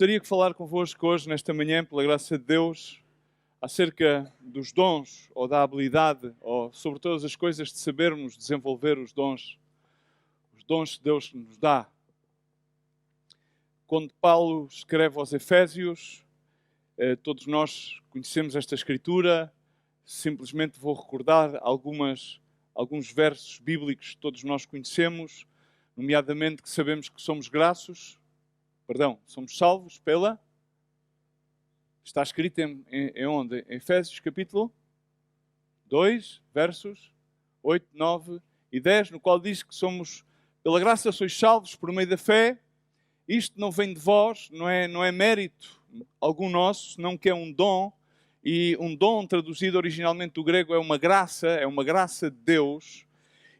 Gostaria de falar convosco hoje, nesta manhã, pela graça de Deus, acerca dos dons, ou da habilidade, ou sobre todas as coisas de sabermos desenvolver os dons que Deus nos dá. Quando Paulo escreve aos Efésios, todos nós conhecemos esta escritura, simplesmente vou recordar alguns versos bíblicos que todos nós conhecemos, nomeadamente que sabemos que somos somos salvos pela... Está escrito em onde? Em Efésios capítulo 2, versos 8, 9 e 10, no qual diz que somos, pela graça sois salvos por meio da fé. Isto não vem de vós, não é mérito algum nosso, senão que é um dom. E um dom, traduzido originalmente do grego, é uma graça de Deus.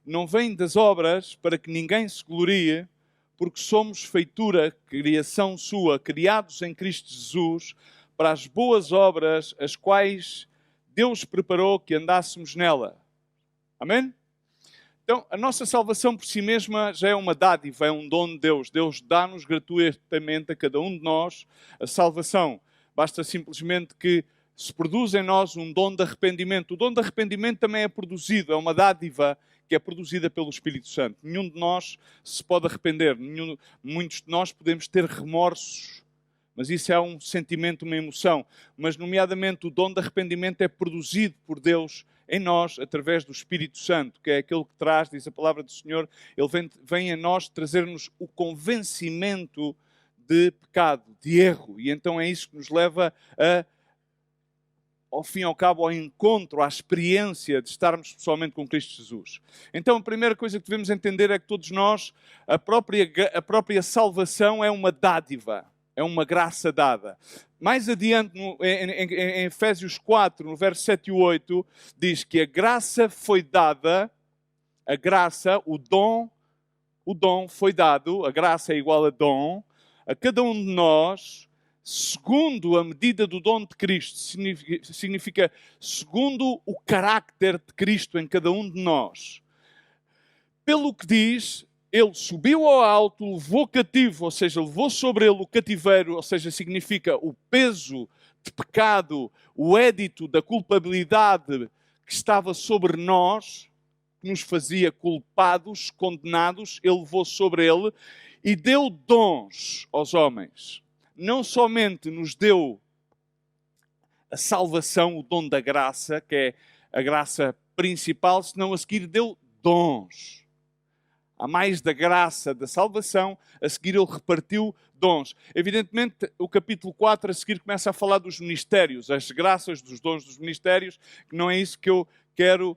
Não vem das obras para que ninguém se glorie, porque somos feitura, criação sua, criados em Cristo Jesus, para as boas obras, as quais Deus preparou que andássemos nela. Amém? Então, a nossa salvação por si mesma já é uma dádiva, é um dom de Deus. Deus dá-nos gratuitamente a cada um de nós a salvação. Basta simplesmente que se produza em nós um dom de arrependimento. O dom de arrependimento também é produzido, é uma dádiva que é produzida pelo Espírito Santo. Nenhum de nós se pode arrepender, muitos de nós podemos ter remorsos, mas isso é um sentimento, uma emoção. Mas, nomeadamente, o dom de arrependimento é produzido por Deus em nós, através do Espírito Santo, que é aquele que traz, diz a palavra do Senhor, Ele vem a nós trazer-nos o convencimento de pecado, de erro. E então é isso que nos leva ao fim e ao cabo, ao encontro, à experiência de estarmos pessoalmente com Cristo Jesus. Então, a primeira coisa que devemos entender é que todos nós, a própria salvação é uma dádiva, é uma graça dada. Mais adiante, em Efésios 4, no verso 7 e 8, diz que a graça foi dada, o dom foi dado, a graça é igual a dom, a cada um de nós, segundo a medida do dom de Cristo, significa segundo o carácter de Cristo em cada um de nós. Pelo que diz, Ele subiu ao alto, levou cativo, ou seja, levou sobre Ele o cativeiro, ou seja, significa o peso de pecado, o édito da culpabilidade que estava sobre nós, que nos fazia culpados, condenados, Ele levou sobre Ele e deu dons aos homens. Não somente nos deu a salvação, o dom da graça, que é a graça principal, senão a seguir deu dons. Há mais da graça da salvação, a seguir ele repartiu dons. Evidentemente, o capítulo 4 a seguir começa a falar dos ministérios, as graças dos dons dos ministérios, que não é isso que eu quero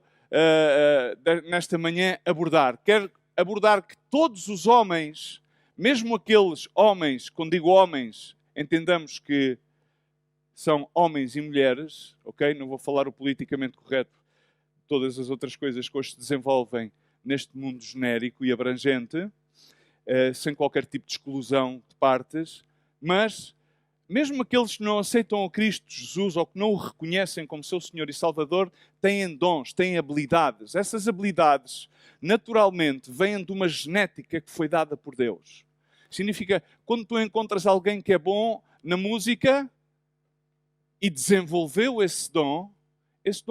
nesta manhã abordar. Quero abordar que todos os homens, mesmo aqueles homens, quando digo homens, entendamos que são homens e mulheres, ok? Não vou falar o politicamente correto, todas as outras coisas que hoje se desenvolvem neste mundo genérico e abrangente, sem qualquer tipo de exclusão de partes, mas mesmo aqueles que não aceitam a Cristo Jesus ou que não o reconhecem como seu Senhor e Salvador, têm dons, têm habilidades. Essas habilidades, naturalmente, vêm de uma genética que foi dada por Deus. Significa, quando tu encontras alguém que é bom na música e desenvolveu esse dom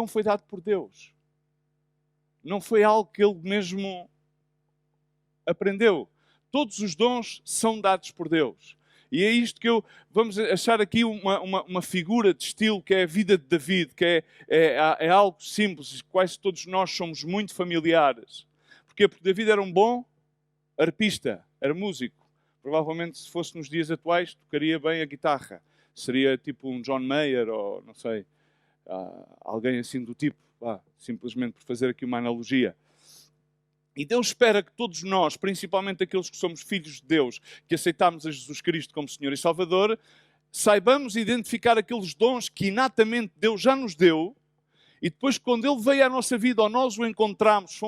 foi dado por Deus. Não foi algo que ele mesmo aprendeu. Todos os dons são dados por Deus. E é isto que vamos achar aqui uma figura de estilo que é a vida de David, que é algo simples, quase todos nós somos muito familiares. Porquê? Porque David era um bom arpista, era músico. Provavelmente, se fosse nos dias atuais, tocaria bem a guitarra. Seria tipo um John Mayer ou, não sei, alguém assim do tipo. Simplesmente por fazer aqui uma analogia. E Deus espera que todos nós, principalmente aqueles que somos filhos de Deus, que aceitamos a Jesus Cristo como Senhor e Salvador, saibamos identificar aqueles dons que inatamente Deus já nos deu E depois, quando Ele veio à nossa vida, ou nós o encontramos,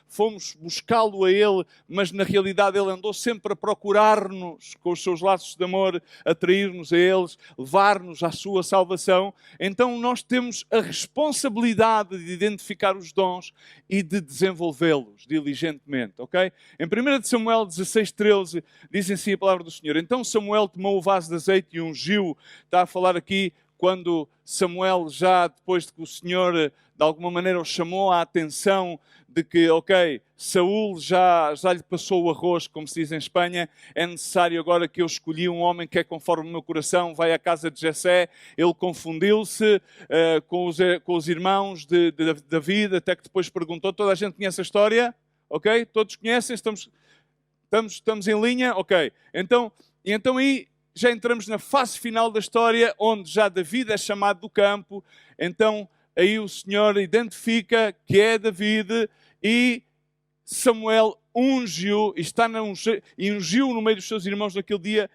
fomos buscá-lo a Ele, mas na realidade Ele andou sempre a procurar-nos, com os seus laços de amor, atrair-nos a eles, levar-nos à sua salvação. Então nós temos a responsabilidade de identificar os dons e de desenvolvê-los diligentemente, ok? Em 1 Samuel 16:13, diz assim a palavra do Senhor: então Samuel tomou o vaso de azeite e ungiu. Está a falar aqui quando Samuel, já depois de que o Senhor de alguma maneira o chamou a atenção de que, ok, Saúl já lhe passou o arroz, como se diz em Espanha, é necessário agora que eu escolhi um homem que é conforme o meu coração, vai à casa de Jessé. Ele confundiu-se com os irmãos de David, até que depois perguntou. Toda a gente conhece a história? Ok? Todos conhecem? Estamos em linha? Ok. Então aí já entramos na fase final da história, onde já David é chamado do campo. Então aí o Senhor identifica que é David e Samuel ungiu, e ungiu no meio dos seus irmãos naquele dia.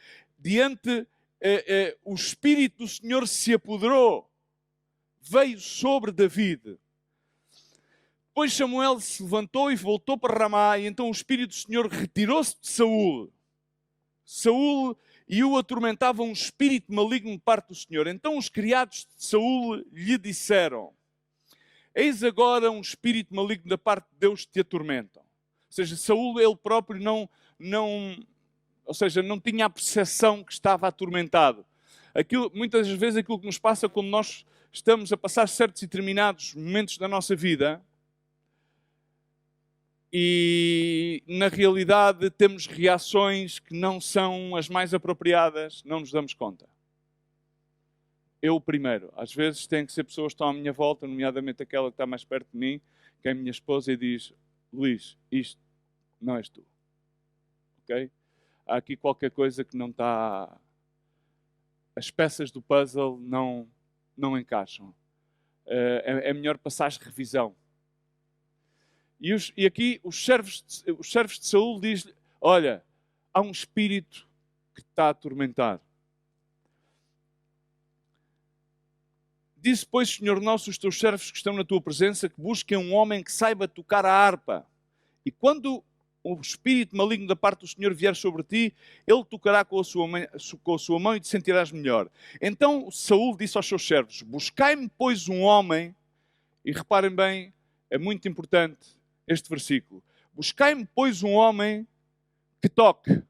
O Espírito do Senhor se apoderou, veio sobre David. Depois Samuel se levantou e voltou para Ramá, e então o Espírito do Senhor retirou-se de Saúl. Saúl e o atormentava um espírito maligno de parte do Senhor. Então os criados de Saúl lhe disseram: eis agora um espírito maligno da parte de Deus que te atormentam. Ou seja, Saúl ele próprio não tinha a percepção que estava atormentado. Muitas vezes aquilo que nos passa quando nós estamos a passar certos e determinados momentos da nossa vida, e na realidade temos reações que não são as mais apropriadas, não nos damos conta. Eu primeiro. Às vezes tem que ser pessoas que estão à minha volta, nomeadamente aquela que está mais perto de mim, que é a minha esposa, e diz: Luís, isto não és tu. Ok? Há aqui qualquer coisa que não está... As peças do puzzle não encaixam. É melhor passares revisão. E aqui os servos de Saúl dizem: olha, há um espírito que te está a atormentar. Disse, pois, Senhor nosso, os teus servos que estão na tua presença, que busquem um homem que saiba tocar a harpa. E quando o espírito maligno da parte do Senhor vier sobre ti, ele tocará com a sua mão e te sentirás melhor. Então Saúl disse aos seus servos: buscai-me, pois, um homem. E reparem bem, é muito importante este versículo. Buscai-me, pois, um homem que toque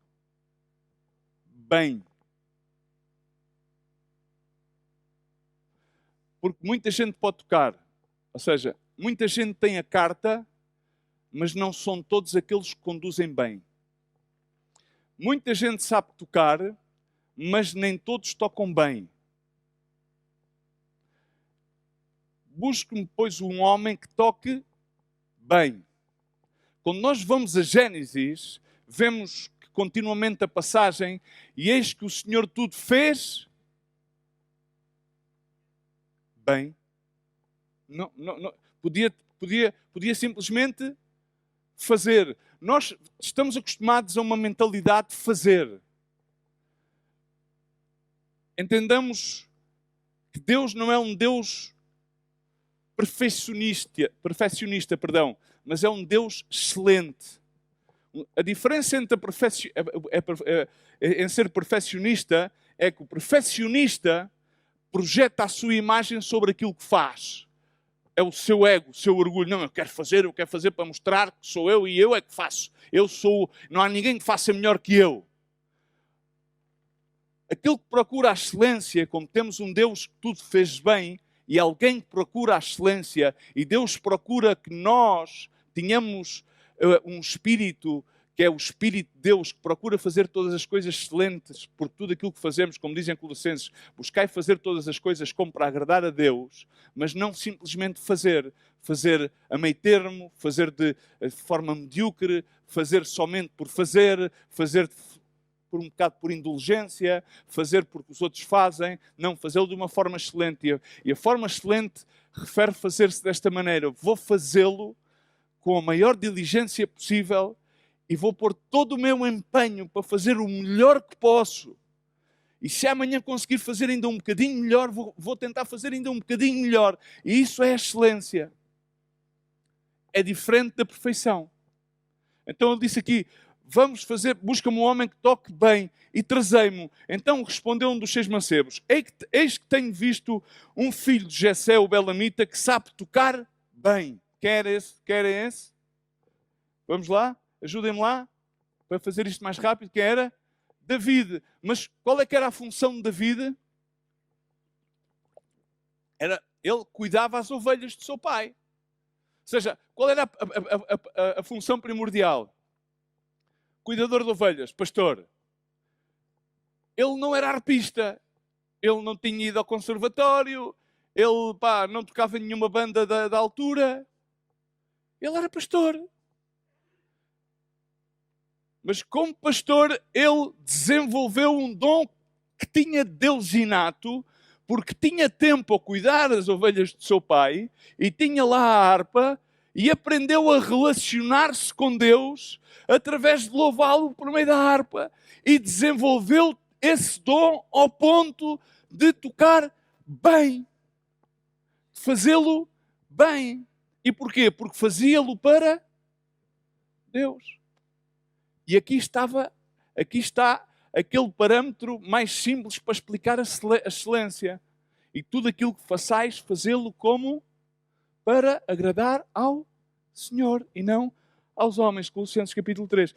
bem. Porque muita gente pode tocar. Ou seja, muita gente tem a carta, mas não são todos aqueles que conduzem bem. Muita gente sabe tocar, mas nem todos tocam bem. Busque-me, pois, um homem que toque bem. Quando nós vamos a Gênesis, vemos que continuamente a passagem, e eis que o Senhor tudo fez bem. Não, podia simplesmente fazer. Nós estamos acostumados a uma mentalidade de fazer. Entendamos que Deus não é um Deus perfeccionista, mas é um Deus excelente. A diferença entre em ser perfeccionista é que o perfeccionista projeta a sua imagem sobre aquilo que faz. É o seu ego, o seu orgulho. Não, eu quero fazer para mostrar que sou eu e eu é que faço. Não há ninguém que faça melhor que eu. Aquele que procura a excelência, como temos um Deus que tudo fez bem, e alguém que procura a excelência, e Deus procura que nós tenhamos um espírito, que é o Espírito de Deus, que procura fazer todas as coisas excelentes por tudo aquilo que fazemos, como dizem Colossenses: buscai fazer todas as coisas como para agradar a Deus, mas não simplesmente fazer a meio termo, fazer de forma medíocre, fazer somente por fazer por um bocado por indulgência, fazer porque os outros fazem, não, fazê-lo de uma forma excelente. E a forma excelente refere fazer-se desta maneira: vou fazê-lo com a maior diligência possível e vou pôr todo o meu empenho para fazer o melhor que posso. E se amanhã conseguir fazer ainda um bocadinho melhor, vou tentar fazer ainda um bocadinho melhor. E isso é excelência. É diferente da perfeição. Então ele disse aqui, vamos fazer, busca-me um homem que toque bem e trazei-mo. Então respondeu um dos seus mancebos, eis que tenho visto um filho de Jessé, o belamita, que sabe tocar bem. Quer esse? Vamos lá? Ajudem-me lá para fazer isto mais rápido. Quem era? David. Mas qual é que era a função de David? Ele cuidava as ovelhas do seu pai. Ou seja, qual era a função primordial? Cuidador de ovelhas, pastor. Ele não era arpista. Ele não tinha ido ao conservatório. Ele não tocava em nenhuma banda da altura. Ele era pastor. Mas como pastor, ele desenvolveu um dom que tinha Deus inato, porque tinha tempo a cuidar das ovelhas do seu pai, e tinha lá a harpa, e aprendeu a relacionar-se com Deus através de louvá-lo por meio da harpa. E desenvolveu esse dom ao ponto de tocar bem. De fazê-lo bem. E porquê? Porque fazia-lo para Deus. E aqui está aquele parâmetro mais simples para explicar a excelência. E tudo aquilo que façais, fazê-lo como para agradar ao Senhor e não aos homens. Colossenses capítulo 3.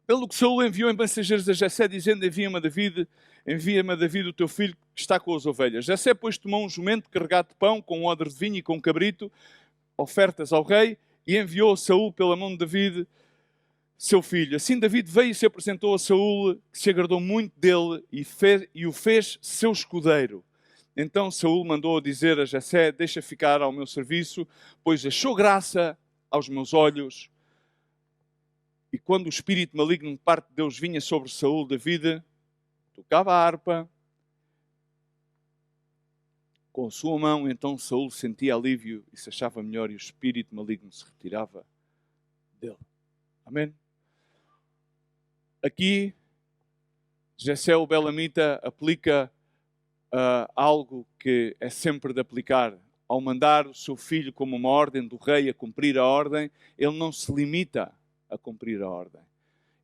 Pelo que Saúl enviou em mensageiros a Jessé, dizendo, envia-me a David o teu filho que está com as ovelhas. Jessé, pois, tomou um jumento carregado de pão, com um odre de vinho e com um cabrito, ofertas ao rei, e enviou a Saúl pela mão de David, seu filho. Assim David veio e se apresentou a Saúl, que se agradou muito dele e o fez seu escudeiro. Então Saúl mandou dizer a Jessé, deixa ficar ao meu serviço, pois achou graça aos meus olhos. E quando o espírito maligno de parte de Deus vinha sobre Saúl, David tocava a harpa com a sua mão, então Saúl sentia alívio e se achava melhor e o espírito maligno se retirava dele. Amém? Aqui, Jessé o belamita aplica algo que é sempre de aplicar. Ao mandar o seu filho como uma ordem do rei a cumprir a ordem, ele não se limita a cumprir a ordem.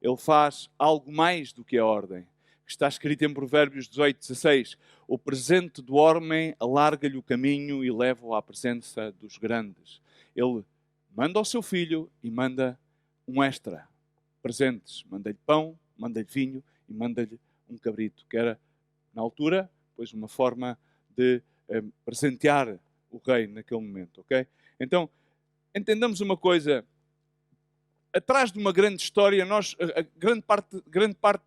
Ele faz algo mais do que a ordem. Está escrito em Provérbios 18:16. O presente do homem alarga-lhe o caminho e leva-o à presença dos grandes. Ele manda ao seu filho e manda um extra. Presentes. Manda-lhe pão, manda-lhe vinho e manda-lhe um cabrito. Que era, na altura, pois uma forma de presentear o rei naquele momento. Ok? Então, entendamos uma coisa. Atrás de uma grande história, grande parte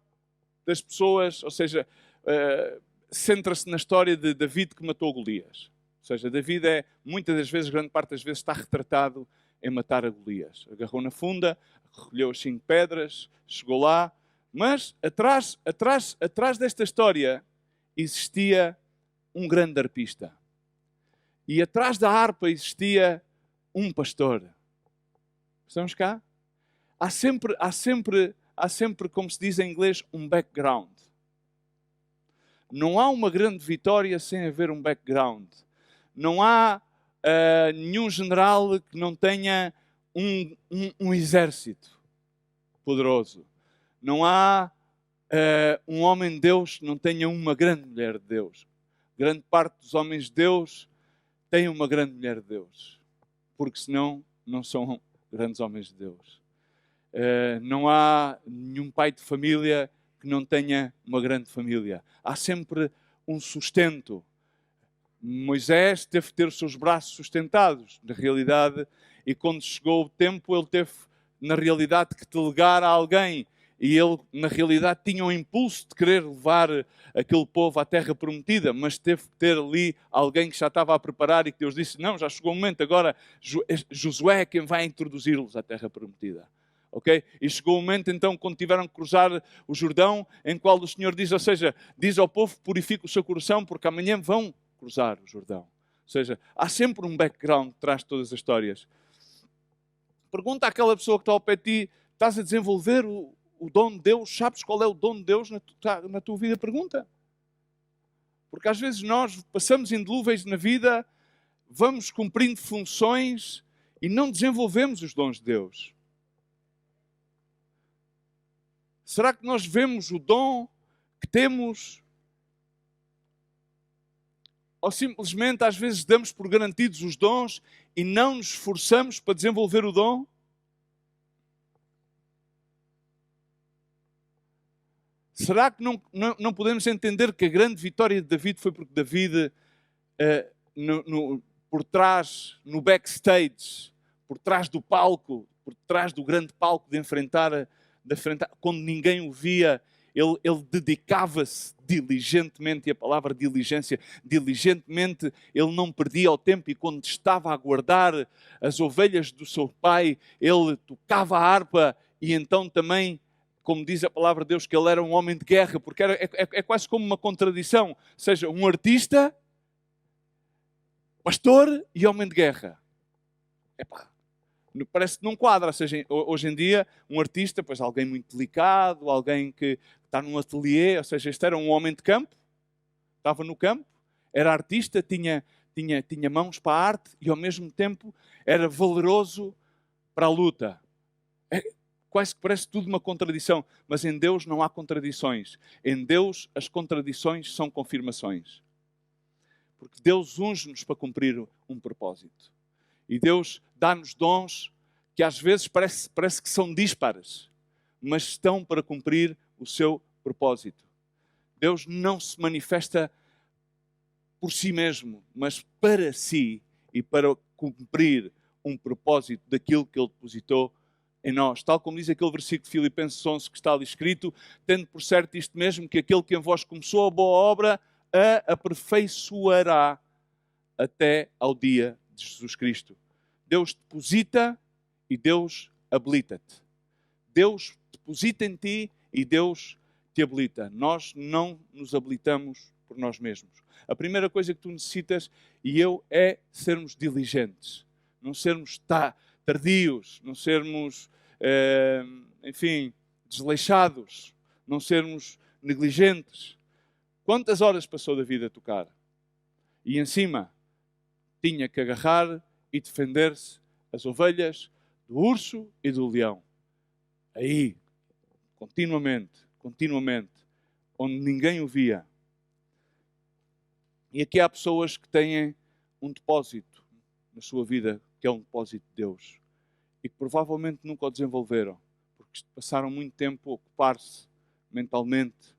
das pessoas, ou seja, centra-se na história de David que matou Golias. Ou seja, David muitas das vezes, grande parte das vezes, está retratado em matar a Golias. Agarrou na funda, recolheu as 5 pedras, chegou lá, mas atrás desta história existia um grande arpista. E atrás da harpa existia um pastor. Estamos cá? Há sempre, como se diz em inglês, um background. Não há uma grande vitória sem haver um background. Não há nenhum general que não tenha um exército poderoso. Não há um homem de Deus que não tenha uma grande mulher de Deus. Grande parte dos homens de Deus tem uma grande mulher de Deus. Porque senão não são grandes homens de Deus. Não há nenhum pai de família que não tenha uma grande família. Há sempre um sustento. Moisés teve de ter os seus braços sustentados, na realidade, e quando chegou o tempo, ele teve, na realidade, que delegar a alguém. E ele, na realidade, tinha um impulso de querer levar aquele povo à terra prometida, mas teve de ter ali alguém que já estava a preparar e que Deus disse, não, já chegou o momento, agora Josué é quem vai introduzi-los à terra prometida. Okay? E chegou o momento então quando tiveram que cruzar o Jordão, em qual o Senhor diz, ou seja, diz ao povo, purifica o seu coração porque amanhã vão cruzar o Jordão. Ou seja, há sempre um background que traz todas as histórias. Pergunta àquela pessoa que está ao pé de ti, estás a desenvolver o dom de Deus? Sabes qual é o dom de Deus na tua vida? Pergunta. Porque às vezes nós passamos indolúveis na vida, vamos cumprindo funções e não desenvolvemos os dons de Deus. Será que nós vemos o dom que temos? Ou simplesmente às vezes damos por garantidos os dons e não nos esforçamos para desenvolver o dom? Será que não podemos entender que a grande vitória de David foi porque David, por trás, no backstage, por trás do palco, por trás do grande palco de enfrentar, quando ninguém o via, ele dedicava-se diligentemente, e a palavra diligência, diligentemente, ele não perdia o tempo, e quando estava a guardar as ovelhas do seu pai, ele tocava a harpa, e então também, como diz a palavra de Deus, que ele era um homem de guerra, porque é quase como uma contradição, ou seja, um artista, pastor e homem de guerra. Epá, parece que não quadra. Ou seja, hoje em dia, um artista, pois alguém muito delicado, alguém que está num ateliê, ou seja, este era um homem de campo, estava no campo, era artista, tinha mãos para a arte e ao mesmo tempo era valeroso para a luta. Quase que parece tudo uma contradição, mas em Deus não há contradições. Em Deus as contradições são confirmações. Porque Deus unge-nos para cumprir um propósito. E Deus dá-nos dons que às vezes parece que são díspares, mas estão para cumprir o seu propósito. Deus não se manifesta por si mesmo, mas para si e para cumprir um propósito daquilo que Ele depositou em nós. Tal como diz aquele versículo de Filipenses 11 que está ali escrito, tendo por certo isto mesmo, que aquele que em vós começou a boa obra a aperfeiçoará até ao dia de Jesus Cristo. Deus deposita e Deus habilita-te. Deus deposita em ti e Deus te habilita. Nós não nos habilitamos por nós mesmos. A primeira coisa que tu necessitas e eu é sermos diligentes. Não sermos tardios, não sermos, desleixados, não sermos negligentes. Quantas horas passou da vida a tocar? E em cima tinha que agarrar e defender-se as ovelhas do urso e do leão. Aí, continuamente, onde ninguém o via. E aqui há pessoas que têm um depósito na sua vida, que é um depósito de Deus, e que provavelmente nunca o desenvolveram, porque passaram muito tempo a ocupar-se mentalmente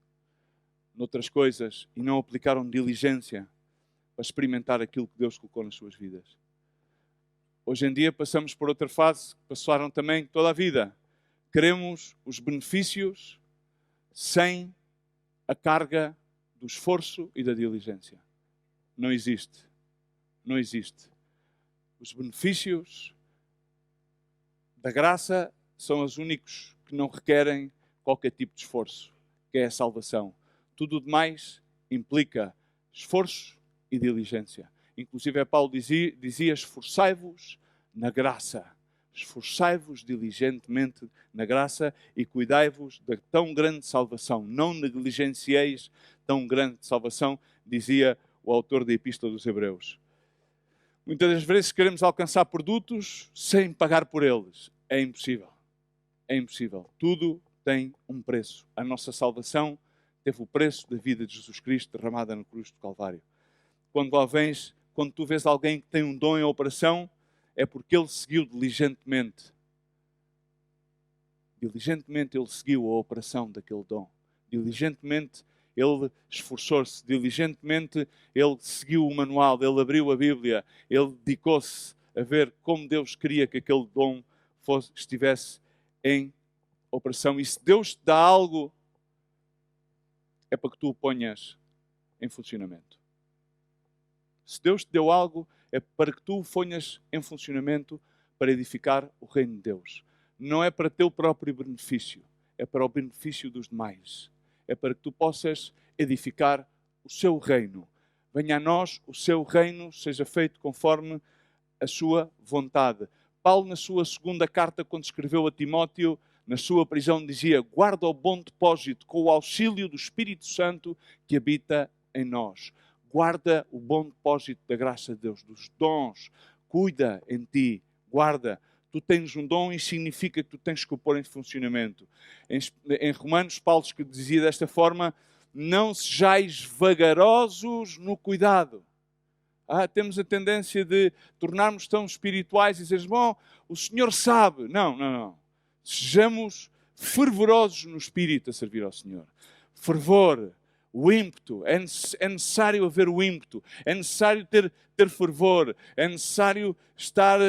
noutras coisas e não aplicaram diligência para experimentar aquilo que Deus colocou nas suas vidas. Hoje em dia passamos por outra fase que passaram também toda a vida. Queremos os benefícios sem a carga do esforço e da diligência. Não existe. Não existe. Os benefícios da graça são os únicos que não requerem qualquer tipo de esforço, que é a salvação. Tudo o demais implica esforço e diligência. Inclusive, Paulo dizia esforçai-vos na graça. Esforçai-vos diligentemente na graça e cuidai-vos da tão grande salvação. Não negligencieis tão grande salvação, dizia o autor da Epístola dos Hebreus. Muitas das vezes queremos alcançar produtos sem pagar por eles. É impossível. É impossível. Tudo tem um preço. A nossa salvação teve o preço da vida de Jesus Cristo derramada na cruz do Calvário. Quando tu vês alguém que tem um dom em operação, é porque ele seguiu diligentemente. Diligentemente ele seguiu a operação daquele dom. Diligentemente ele esforçou-se. Diligentemente ele seguiu o manual. Ele abriu a Bíblia. Ele dedicou-se a ver como Deus queria que aquele dom estivesse em operação. E se Deus te dá algo, é para que tu o ponhas em funcionamento. Se Deus te deu algo, é para que tu o ponhas em funcionamento para edificar o reino de Deus. Não é para teu próprio benefício, é para o benefício dos demais. É para que tu possas edificar o seu reino. Venha a nós o seu reino, seja feito conforme a sua vontade. Paulo, na sua segunda carta, quando escreveu a Timóteo, na sua prisão, dizia: guarda o bom depósito com o auxílio do Espírito Santo que habita em nós. Guarda o bom depósito da graça de Deus, dos dons. Cuida em ti, guarda. Tu tens um dom e significa que tu tens que o pôr em funcionamento. Em Romanos, Paulo dizia desta forma: não sejais vagarosos no cuidado. Temos a tendência de tornarmos tão espirituais e dizer: bom, o Senhor sabe. Não. Sejamos fervorosos no espírito a servir ao Senhor. Fervor, o ímpeto. É necessário haver o ímpeto. É necessário ter fervor. É necessário estar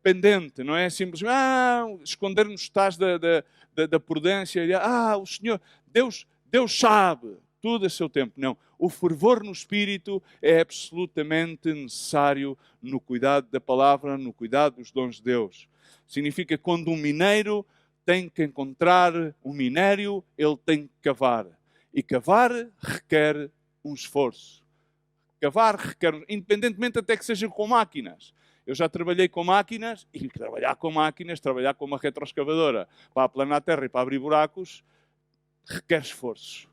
pendente. Não é simplesmente esconder-nos estás da prudência. O Senhor, Deus sabe. Tudo a seu tempo. Não. O fervor no espírito é absolutamente necessário no cuidado da palavra, no cuidado dos dons de Deus. Significa que quando um mineiro tem que encontrar um minério, ele tem que cavar. E cavar requer um esforço. Cavar requer, independentemente até que seja com máquinas. Eu já trabalhei com máquinas, e trabalhar com uma retroescavadora para aplanar a terra e para abrir buracos, requer esforço.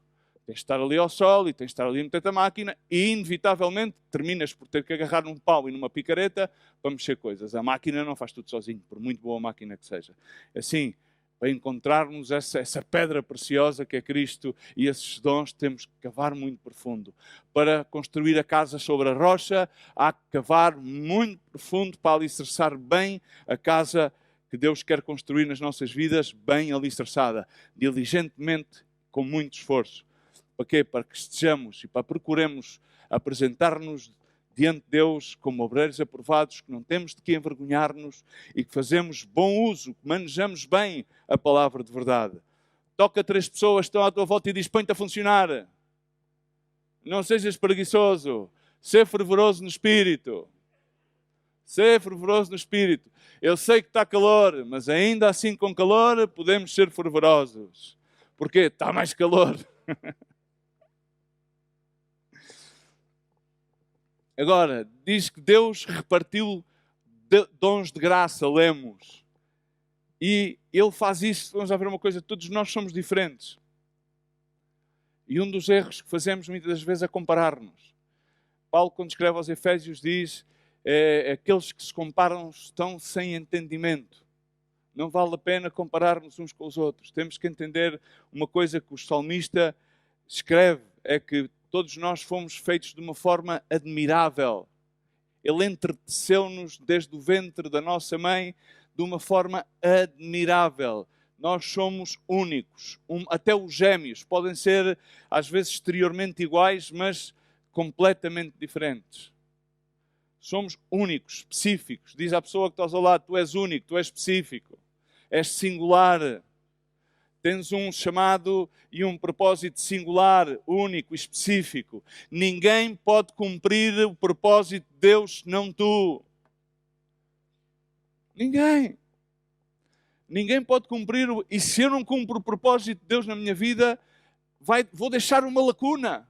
Tens de estar ali ao sol e tens de estar ali metendo a máquina e, inevitavelmente, terminas por ter que agarrar num pau e numa picareta para mexer coisas. A máquina não faz tudo sozinho, por muito boa máquina que seja. Assim, para encontrarmos essa pedra preciosa que é Cristo e esses dons, temos que cavar muito profundo. Para construir a casa sobre a rocha, há que cavar muito profundo para alicerçar bem a casa que Deus quer construir nas nossas vidas, bem alicerçada, diligentemente, com muito esforço. Para quê? Para que estejamos e para procuremos apresentar-nos diante de Deus como obreiros aprovados, que não temos de que envergonhar-nos e que fazemos bom uso, que manejamos bem a palavra de verdade. Toca 3 pessoas que estão à tua volta e diz: põe-te a funcionar. Não sejas preguiçoso. Sê fervoroso no espírito. Sê fervoroso no espírito. Eu sei que está calor, mas ainda assim com calor podemos ser fervorosos. Porquê? Está mais calor. Agora, diz que Deus repartiu dons de graça, lemos. E Ele faz isso, vamos a ver uma coisa, todos nós somos diferentes. E um dos erros que fazemos muitas das vezes é comparar-nos. Paulo, quando escreve aos Efésios, diz: aqueles que se comparam estão sem entendimento. Não vale a pena compararmos uns com os outros. Temos que entender uma coisa que o salmista escreve, é que todos nós fomos feitos de uma forma admirável. Ele entreteceu-nos desde o ventre da nossa mãe de uma forma admirável. Nós somos únicos. Até os gêmeos podem ser, às vezes, exteriormente iguais, mas completamente diferentes. Somos únicos, específicos. Diz à pessoa que estás ao lado: tu és único, tu és específico. És singular. Tens um chamado e um propósito singular, único e específico. Ninguém pode cumprir o propósito de Deus, senão tu. Ninguém. Ninguém pode cumprir. E se eu não cumpro o propósito de Deus na minha vida, vou deixar uma lacuna.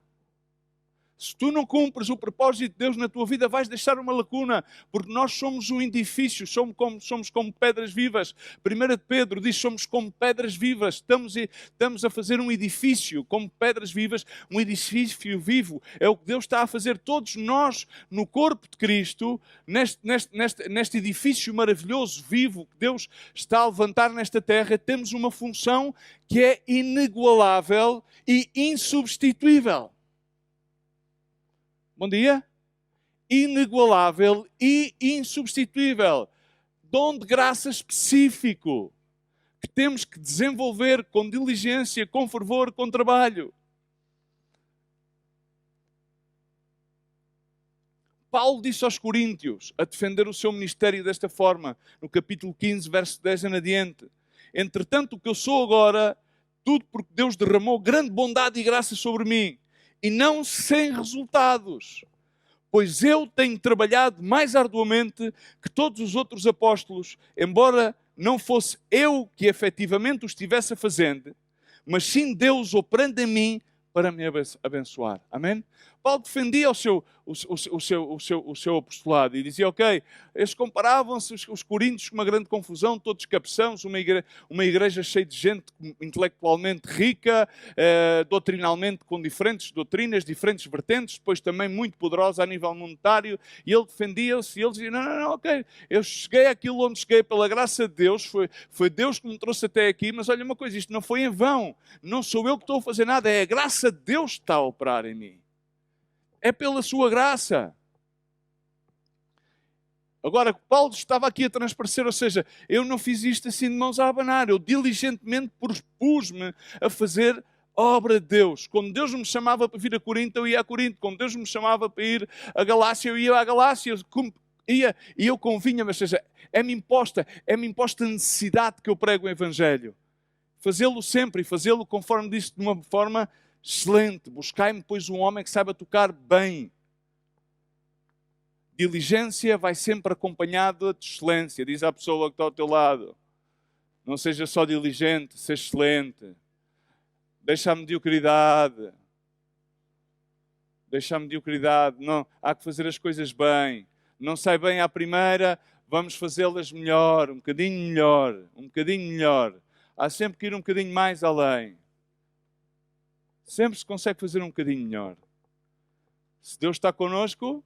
Se tu não cumpres o propósito de Deus na tua vida, vais deixar uma lacuna, porque nós somos um edifício, somos como pedras vivas. 1 Pedro diz: somos como pedras vivas, estamos a fazer um edifício como pedras vivas, um edifício vivo. É o que Deus está a fazer, todos nós no corpo de Cristo, neste edifício maravilhoso, vivo, que Deus está a levantar nesta terra. Temos uma função que é inigualável e insubstituível. Bom dia. Inigualável e insubstituível. Dom de graça específico que temos que desenvolver com diligência, com fervor, com trabalho. Paulo disse aos Coríntios, a defender o seu ministério desta forma, no capítulo 15, verso 10 em adiante: entretanto, o que eu sou agora, tudo porque Deus derramou grande bondade e graça sobre mim, e não sem resultados, pois eu tenho trabalhado mais arduamente que todos os outros apóstolos, embora não fosse eu que efetivamente o estivesse a fazer, mas sim Deus operando em mim para me abençoar. Amém? Paulo defendia o seu apostolado e dizia, ok, eles comparavam-se, os coríntios, com uma grande confusão, todos cabeçãos, uma igreja cheia de gente intelectualmente rica, doutrinalmente com diferentes doutrinas, diferentes vertentes, depois também muito poderosa a nível monetário, e ele defendia-se, e ele dizia, não, ok, eu cheguei àquilo onde cheguei pela graça de Deus, foi Deus que me trouxe até aqui, mas olha uma coisa, isto não foi em vão, não sou eu que estou a fazer nada, é a graça de Deus que está a operar em mim. É pela sua graça. Agora, Paulo estava aqui a transparecer, ou seja, eu não fiz isto assim de mãos a abanar, eu diligentemente propus-me a fazer a obra de Deus. Quando Deus me chamava para vir a Corinto, eu ia a Corinto. Quando Deus me chamava para ir a Galácia, eu ia à Galácia. E eu convinha-me, ou seja, é-me imposta a necessidade que eu prego o Evangelho. Fazê-lo sempre e fazê-lo, conforme disse, de uma forma excelente. Buscai-me, pois, um homem que saiba tocar bem. Diligência vai sempre acompanhada de excelência. Diz à pessoa que está ao teu lado. Não seja só diligente, seja excelente. Deixa a mediocridade. Deixa a mediocridade. Não, há que fazer as coisas bem. Não sai bem à primeira, vamos fazê-las melhor, um bocadinho melhor, um bocadinho melhor. Há sempre que ir um bocadinho mais além. Sempre se consegue fazer um bocadinho melhor. Se Deus está connosco,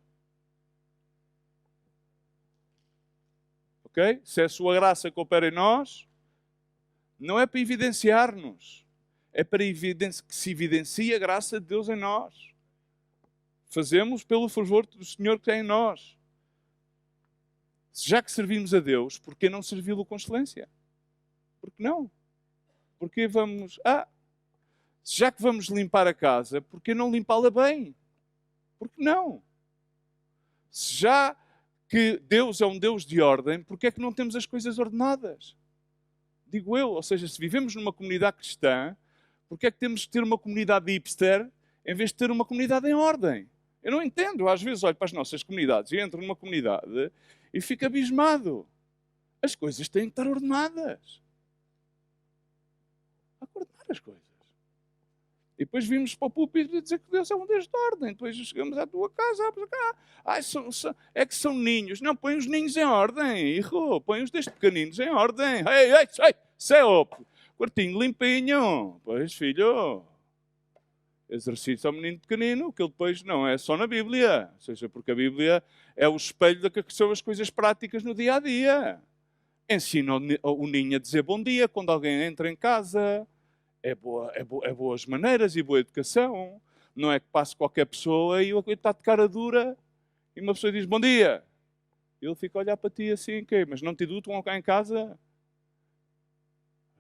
ok? Se é a sua graça que opera em nós, não é para evidenciar-nos. É para que se evidencie a graça de Deus em nós. Fazemos pelo favor do Senhor que tem em nós. Já que servimos a Deus, por que não servi-lo com excelência? Por que não? Porque vamos... já que vamos limpar a casa, por que não limpá-la bem? Por que não? Se já que Deus é um Deus de ordem, por que é que não temos as coisas ordenadas? Digo eu, ou seja, se vivemos numa comunidade cristã, por que é que temos que ter uma comunidade hipster em vez de ter uma comunidade em ordem? Eu não entendo. Às vezes olho para as nossas comunidades e entro numa comunidade e fico abismado. As coisas têm que estar ordenadas. Há que ordenar as coisas. E depois vimos para o púlpito dizer que Deus é um Deus de ordem. Depois chegamos à tua casa, é que são ninhos. Não, põe os ninhos em ordem, hijo. Põe os destes pequeninos em ordem. Ei, céu! Quartinho limpinho. Pois, filho, exercício ao menino pequenino, que ele depois não é só na Bíblia. Ou seja, porque a Bíblia é o espelho da que são as coisas práticas no dia a dia. Ensina o ninho a dizer bom dia quando alguém entra em casa. É boas maneiras e boa educação. Não é que passe qualquer pessoa e ele está de cara dura e uma pessoa diz bom dia. Ele fica a olhar para ti assim, okay, mas não te educam cá em casa?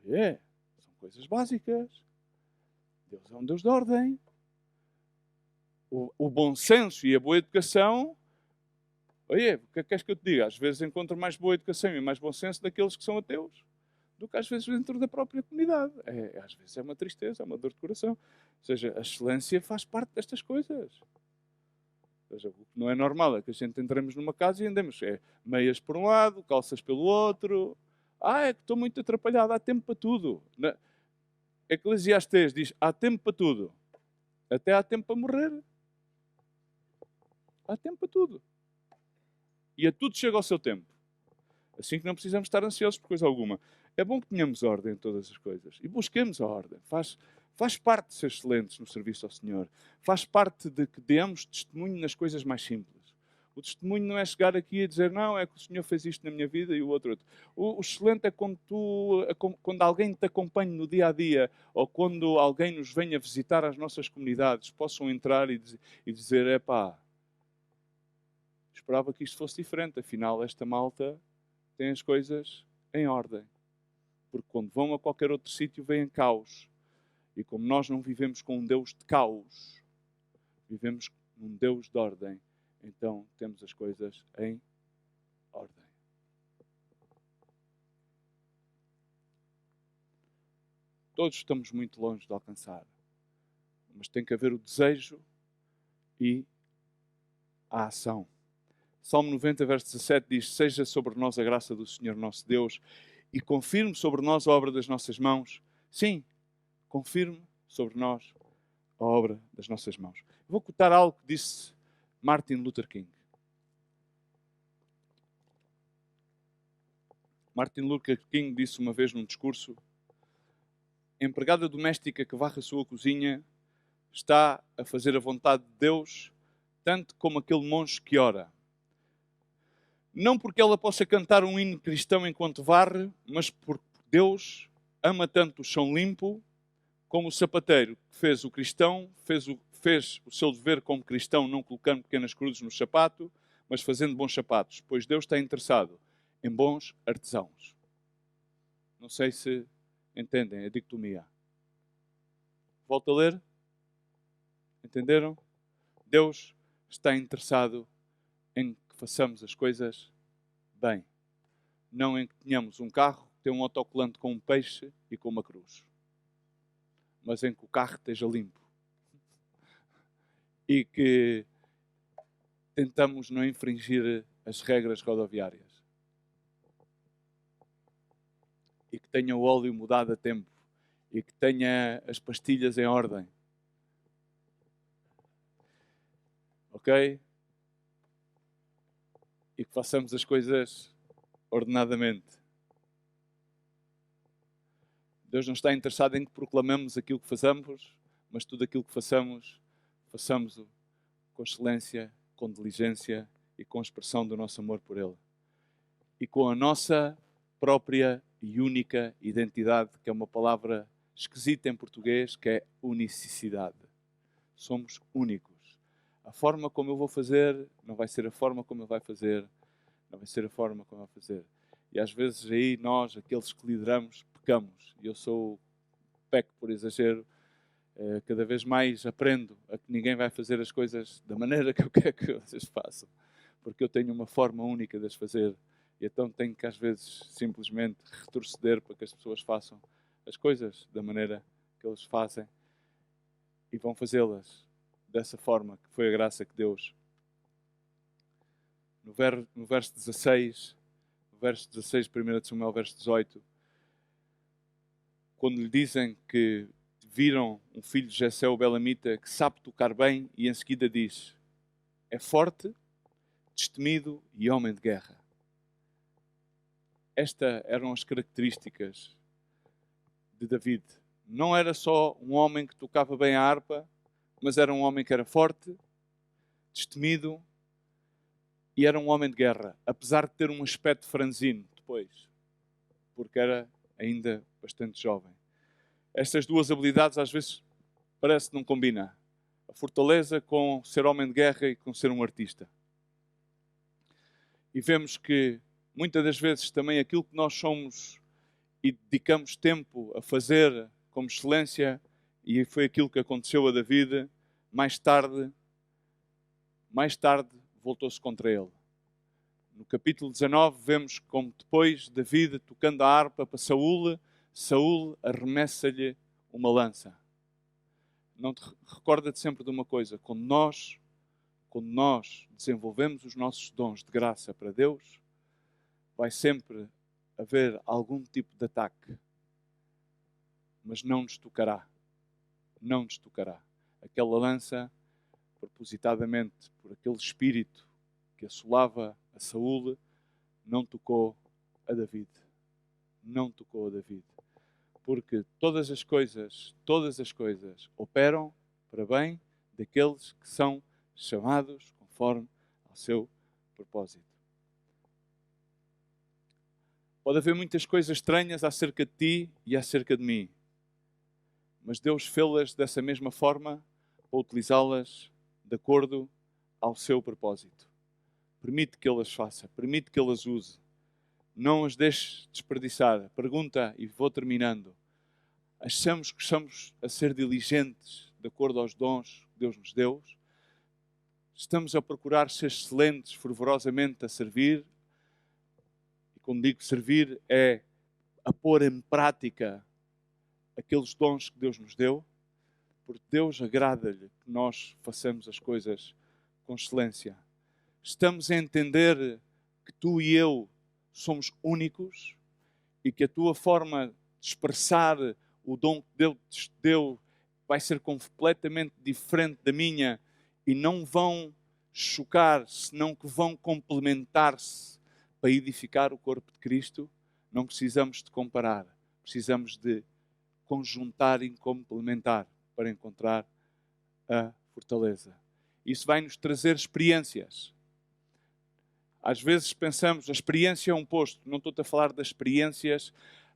São coisas básicas. Deus é um Deus de ordem. O bom senso e a boa educação... o que queres que eu te diga? Às vezes encontro mais boa educação e mais bom senso daqueles que são ateus do que às vezes dentro da própria comunidade. Às vezes é uma tristeza, é uma dor de coração. Ou seja, a excelência faz parte destas coisas. Ou seja, o que não é normal é que a gente entremos numa casa e andemos meias por um lado, calças pelo outro. É que estou muito atrapalhado, há tempo para tudo. Eclesiastes diz, há tempo para tudo. Até há tempo para morrer. Há tempo para tudo. E a tudo chega ao seu tempo. Assim que não precisamos estar ansiosos por coisa alguma. É bom que tenhamos ordem em todas as coisas. E busquemos a ordem. Faz parte de ser excelentes no serviço ao Senhor. Faz parte de que demos testemunho nas coisas mais simples. O testemunho não é chegar aqui e dizer, não, é que o Senhor fez isto na minha vida e o outro. O excelente é quando alguém te acompanha no dia a dia ou quando alguém nos venha visitar às nossas comunidades, possam entrar e dizer, esperava que isto fosse diferente. Afinal, esta malta tem as coisas em ordem. Porque quando vão a qualquer outro sítio, vêm caos. E como nós não vivemos com um Deus de caos, vivemos num Deus de ordem, então temos as coisas em ordem. Todos estamos muito longe de alcançar. Mas tem que haver o desejo e a ação. Salmo 90, verso 17 diz, seja sobre nós a graça do Senhor nosso Deus e confirme sobre nós a obra das nossas mãos. Sim, confirme sobre nós a obra das nossas mãos. Vou cotar algo que disse Martin Luther King. Martin Luther King disse uma vez num discurso: a empregada doméstica que varre a sua cozinha está a fazer a vontade de Deus, tanto como aquele monge que ora. Não porque ela possa cantar um hino cristão enquanto varre, mas porque Deus ama tanto o chão limpo, como o sapateiro que fez o cristão, fez o seu dever como cristão, não colocando pequenas cruzes no sapato, mas fazendo bons sapatos, pois Deus está interessado em bons artesãos. Não sei se entendem a dicotomia. Volto a ler. Entenderam? Deus está interessado em que façamos as coisas bem. Não em que tenhamos um carro que tem um autocolante com um peixe e com uma cruz. Mas em que o carro esteja limpo. E que tentamos não infringir as regras rodoviárias. E que tenha o óleo mudado a tempo. E que tenha as pastilhas em ordem. Ok? E que façamos as coisas ordenadamente. Deus não está interessado em que proclamemos aquilo que façamos, mas tudo aquilo que façamos, façamos-o com excelência, com diligência e com expressão do nosso amor por Ele. E com a nossa própria e única identidade, que é uma palavra esquisita em português, que é unicidade. Somos únicos. A forma como eu vou fazer não vai ser a forma como Ele vai fazer, não vai ser a forma como Ele vai fazer. E às vezes aí nós, aqueles que lideramos, pecamos. E eu peco por exagero. Cada vez mais aprendo a que ninguém vai fazer as coisas da maneira que eu quero que vocês façam. Porque eu tenho uma forma única de as fazer. E então tenho que às vezes simplesmente retroceder para que as pessoas façam as coisas da maneira que eles fazem. E vão fazê-las dessa forma, que foi a graça que Deus. No verso 16, 1 Samuel, verso 18, quando lhe dizem que viram um filho de Jessé, o Belamita, que sabe tocar bem, e em seguida diz: é forte, destemido e homem de guerra. Estas eram as características de David. Não era só um homem que tocava bem a harpa, mas era um homem que era forte, destemido e era um homem de guerra, apesar de ter um aspecto franzino depois, porque era ainda bastante jovem. Estas duas habilidades às vezes parece que não combinam. A fortaleza com ser homem de guerra e com ser um artista. E vemos que muitas das vezes também aquilo que nós somos e dedicamos tempo a fazer como excelência, e foi aquilo que aconteceu a David, mais tarde voltou-se contra ele. No capítulo 19 vemos como depois David, tocando a harpa para Saúl arremessa-lhe uma lança. Não te recorda-te sempre de uma coisa: quando nós desenvolvemos os nossos dons de graça para Deus, vai sempre haver algum tipo de ataque, mas não nos tocará. Não nos tocará. Aquela lança, propositadamente por aquele espírito que assolava a Saúl, não tocou a David. Não tocou a David. Porque todas as coisas operam para bem daqueles que são chamados conforme ao seu propósito. Pode haver muitas coisas estranhas acerca de ti e acerca de mim, mas Deus fê-las dessa mesma forma para utilizá-las de acordo ao seu propósito. Permite que Ele as faça, permite que Ele as use. Não as deixe desperdiçar. Pergunta, e vou terminando: achamos que estamos a ser diligentes de acordo aos dons que Deus nos deu? Estamos a procurar ser excelentes, fervorosamente a servir? E quando digo servir, é a pôr em prática aqueles dons que Deus nos deu? Porque Deus agrada-lhe que nós façamos as coisas com excelência. Estamos a entender que tu e eu somos únicos e que a tua forma de expressar o dom que Deus te deu vai ser completamente diferente da minha, e não vão chocar, senão que vão complementar-se para edificar o corpo de Cristo, não precisamos de comparar, precisamos de conjuntar e complementar para encontrar a fortaleza. Isso vai nos trazer experiências. Às vezes pensamos, a experiência é um posto. Não estou-te a falar das experiências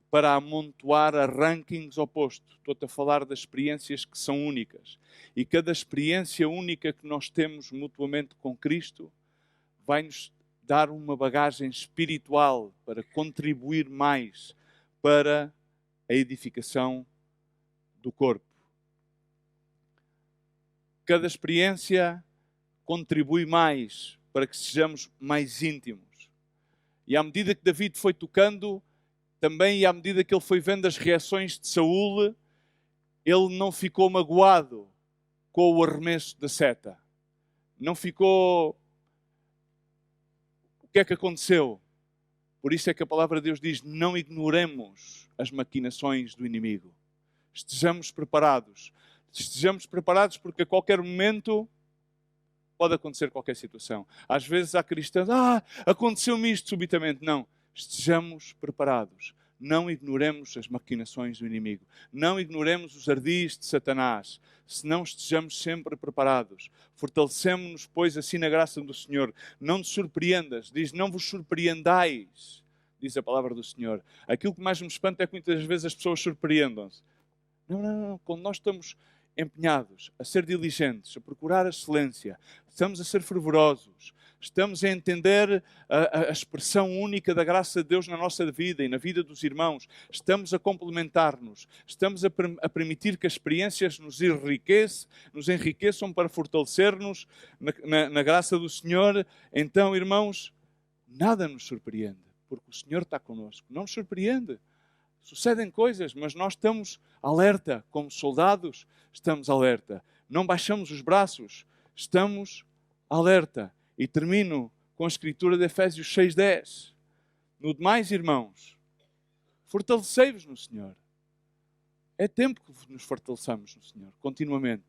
para amontoar a rankings ao posto. Estou-te a falar das experiências que são únicas. E cada experiência única que nós temos mutuamente com Cristo vai-nos dar uma bagagem espiritual para contribuir mais para a edificação do corpo. Cada experiência contribui mais para que sejamos mais íntimos. E à medida que David foi tocando, também e à medida que ele foi vendo as reações de Saul, ele não ficou magoado com o arremesso da seta. Não ficou... O que é que aconteceu? Por isso é que a palavra de Deus diz, não ignoremos as maquinações do inimigo. Estejamos preparados. Estejamos preparados porque a qualquer momento pode acontecer qualquer situação. Às vezes há cristãos, aconteceu-me isto subitamente. Não, estejamos preparados. Não ignoremos as maquinações do inimigo. Não ignoremos os ardis de Satanás. Senão estejamos sempre preparados. Fortalecemos-nos, pois, assim na graça do Senhor. Não te surpreendas. Diz, não vos surpreendais, diz a palavra do Senhor. Aquilo que mais me espanta é que muitas vezes as pessoas surpreendam-se. Não. Quando nós estamos empenhados a ser diligentes, a procurar a excelência, estamos a ser fervorosos, estamos a entender a expressão única da graça de Deus na nossa vida e na vida dos irmãos, estamos a complementar-nos, estamos a permitir que as experiências nos enriqueçam para fortalecer-nos na graça do Senhor, então, irmãos, nada nos surpreende, porque o Senhor está connosco. Não nos surpreende. Sucedem coisas, mas nós estamos alerta, como soldados, estamos alerta. Não baixamos os braços, estamos alerta. E termino com a escritura de Efésios 6:10. No demais, irmãos, fortalecei-vos no Senhor. É tempo que nos fortaleçamos no Senhor, continuamente.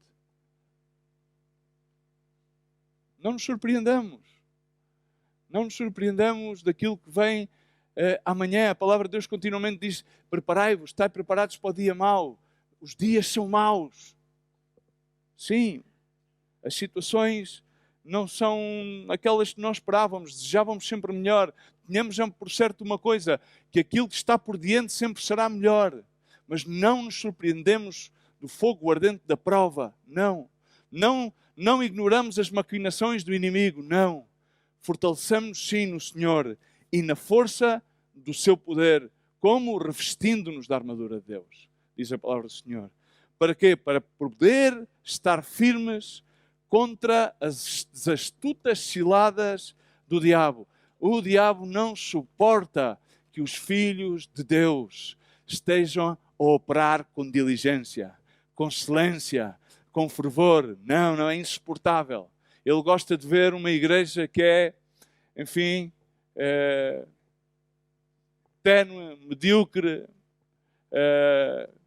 Não nos surpreendamos. Não nos surpreendamos daquilo que vem amanhã. A palavra de Deus continuamente diz, preparai-vos, estai preparados para o dia mau. Os dias são maus. Sim, as situações não são aquelas que nós esperávamos, desejávamos sempre melhor. Tínhamos por certo uma coisa, que aquilo que está por diante sempre será melhor. Mas não nos surpreendemos do fogo ardente da prova. Não ignoramos as maquinações do inimigo. Não. Fortalecemos sim no Senhor e na força do seu poder, como revestindo-nos da armadura de Deus, diz a palavra do Senhor. Para quê? Para poder estar firmes contra as astutas ciladas do diabo. O diabo não suporta que os filhos de Deus estejam a operar com diligência, com excelência, com fervor. Não é insuportável. Ele gosta de ver uma igreja que é, enfim, ténue, medíocre,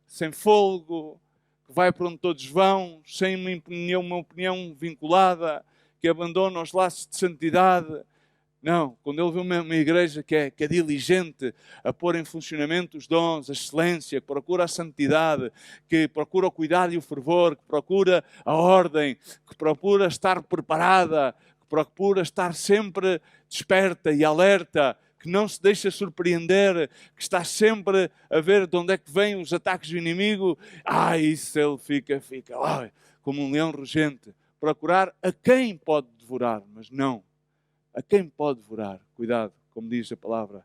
sem fôlego, que vai para onde todos vão, sem uma opinião vinculada, que abandona os laços de santidade. Não, quando ele vê uma igreja que é diligente a pôr em funcionamento os dons, a excelência, que procura a santidade, que procura o cuidado e o fervor, que procura a ordem, que procura estar preparada, que procura estar sempre desperta e alerta, que não se deixa surpreender, que está sempre a ver de onde é que vêm os ataques do inimigo, isso ele fica como um leão rugente, procurar a quem pode devorar, mas não a quem pode devorar. Cuidado, como diz a palavra.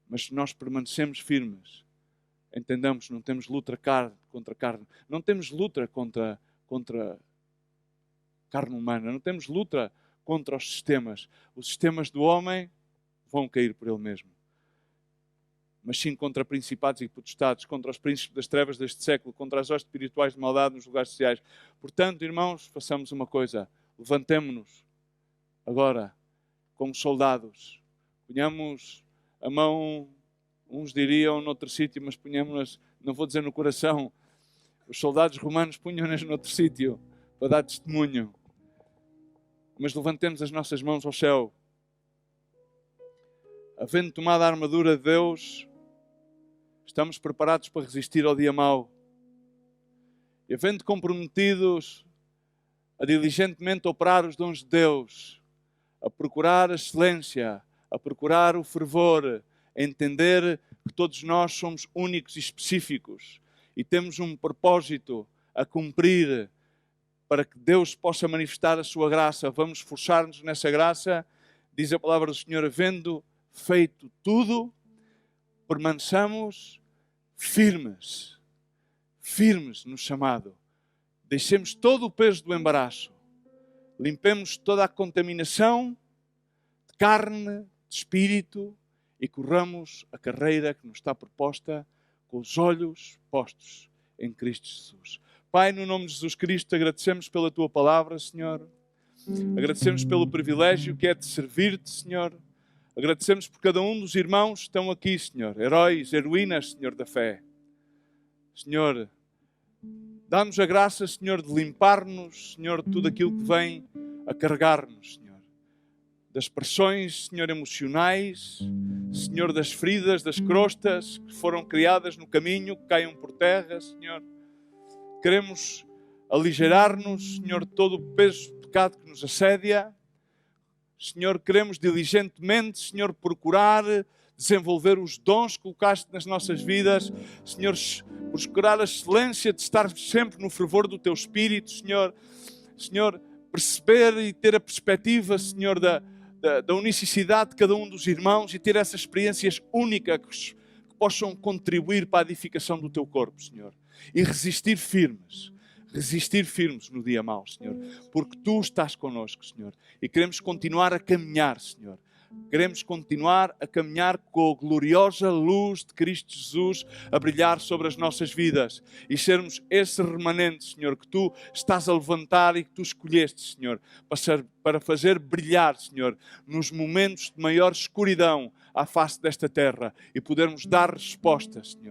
Mas se nós permanecemos firmes, entendamos, não temos luta contra carne, não temos luta contra carne humana, não temos luta contra os sistemas. Os sistemas do homem vão cair por ele mesmo. Mas sim contra principados e potestades, contra os príncipes das trevas deste século, contra as hostes espirituais de maldade nos lugares sociais. Portanto, irmãos, façamos uma coisa. Levantemo-nos agora, como soldados. Ponhamos a mão, uns diriam noutro sítio, mas ponhamos-nas, não vou dizer no coração. Os soldados romanos punham-nas noutro sítio, para dar testemunho. Mas levantemos as nossas mãos ao céu. Havendo tomado a armadura de Deus, estamos preparados para resistir ao dia mau. E havendo comprometidos a diligentemente operar os dons de Deus, a procurar a excelência, a procurar o fervor, a entender que todos nós somos únicos e específicos e temos um propósito a cumprir para que Deus possa manifestar a sua graça. Vamos esforçar-nos nessa graça, diz a palavra do Senhor, havendo feito tudo, permaneçamos firmes no chamado. Deixemos todo o peso do embaraço. Limpemos toda a contaminação de carne, de espírito e corramos a carreira que nos está proposta com os olhos postos em Cristo Jesus. Pai, no nome de Jesus Cristo, agradecemos pela Tua palavra, Senhor. Agradecemos pelo privilégio que é de servir-te, Senhor. Agradecemos por cada um dos irmãos que estão aqui, Senhor. Heróis, heroínas, Senhor, da fé. Senhor, dá-nos a graça, Senhor, de limpar-nos, Senhor, de tudo aquilo que vem a carregar-nos, Senhor. Das pressões, Senhor, emocionais, Senhor, das feridas, das crostas que foram criadas no caminho, que caiam por terra, Senhor. Queremos aligerar-nos, Senhor, de todo o peso do pecado que nos assedia. Senhor, queremos diligentemente, Senhor, procurar desenvolver os dons que colocaste nas nossas vidas. Senhor, procurar a excelência de estar sempre no fervor do Teu Espírito, Senhor. Senhor, perceber e ter a perspectiva, Senhor, da unicidade de cada um dos irmãos e ter essas experiências únicas que possam contribuir para a edificação do Teu corpo, Senhor. E resistir firmes no dia mau, Senhor, porque Tu estás connosco, Senhor, e queremos continuar a caminhar, Senhor. Queremos continuar a caminhar com a gloriosa luz de Cristo Jesus a brilhar sobre as nossas vidas e sermos esse remanente, Senhor, que Tu estás a levantar e que Tu escolheste, Senhor, para fazer brilhar, Senhor, nos momentos de maior escuridão à face desta terra e podermos dar resposta, Senhor,